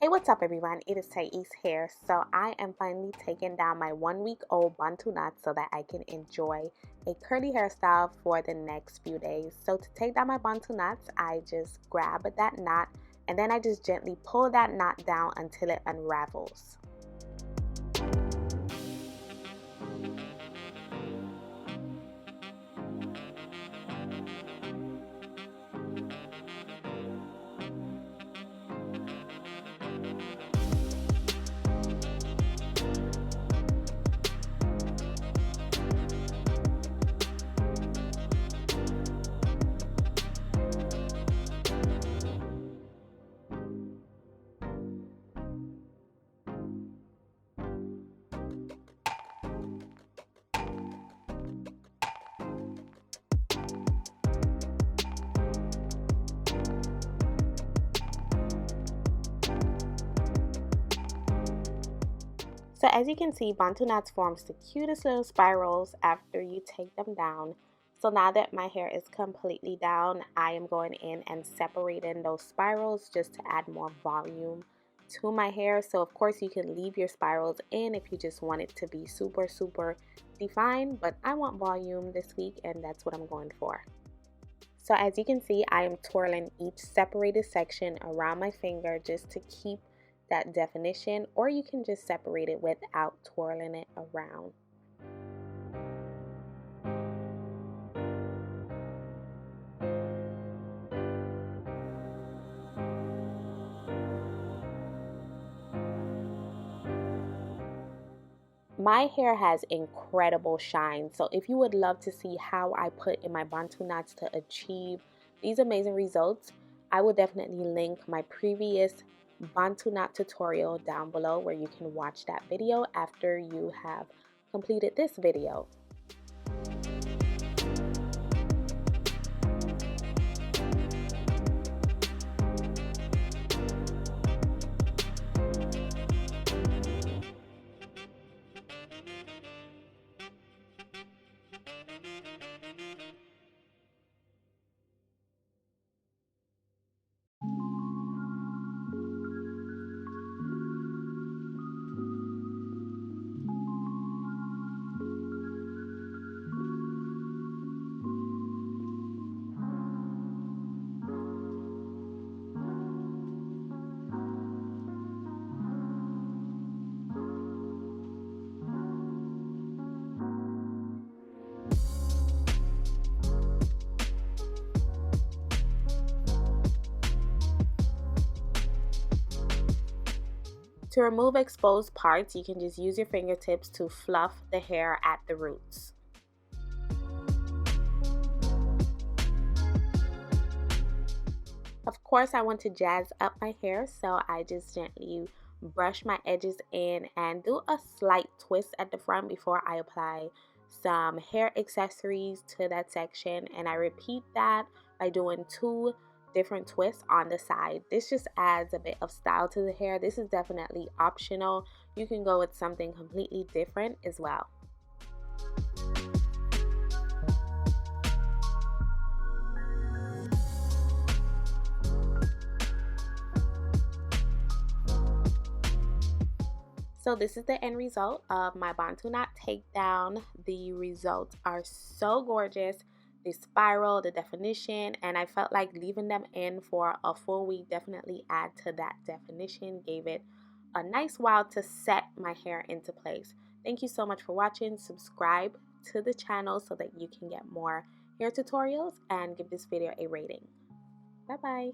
Hey, what's up everyone? It is Thais here. So I am finally taking down my 1-week-old Bantu knot so that I can enjoy a curly hairstyle for the next few days. So to take down my Bantu knots, I just grab that knot and then I just gently pull that knot down until it unravels. So as you can see, Bantu knots forms the cutest little spirals after you take them down. So now that my hair is completely down, I am going in and separating those spirals just to add more volume to my hair. So of course you can leave your spirals in if you just want it to be super defined, but I want volume this week and that's what I'm going for. So as you can see, I am twirling each separated section around my finger just to keep that definition, or you can just separate it without twirling it around. My hair has incredible shine, so if you would love to see how I put in my Bantu knots to achieve these amazing results, I will definitely link my previous Bantu knot tutorial down below where you can watch that video after you have completed this video. To remove exposed parts, you can just use your fingertips to fluff the hair at the roots. Of course, I want to jazz up my hair, so I just gently brush my edges in and do a slight twist at the front before I apply some hair accessories to that section, and I repeat that by doing 2 different twists on the side. This just adds a bit of style to the hair. This is definitely optional. You can go with something completely different as well. So this is the end result of my Bantu knot takedown. The results are so gorgeous. The spiral, the definition, and I felt like leaving them in for a full week definitely add to that definition, gave it a nice while to set my hair into place. Thank you so much for watching. Subscribe to the channel so that you can get more hair tutorials and give this video a rating. Bye bye.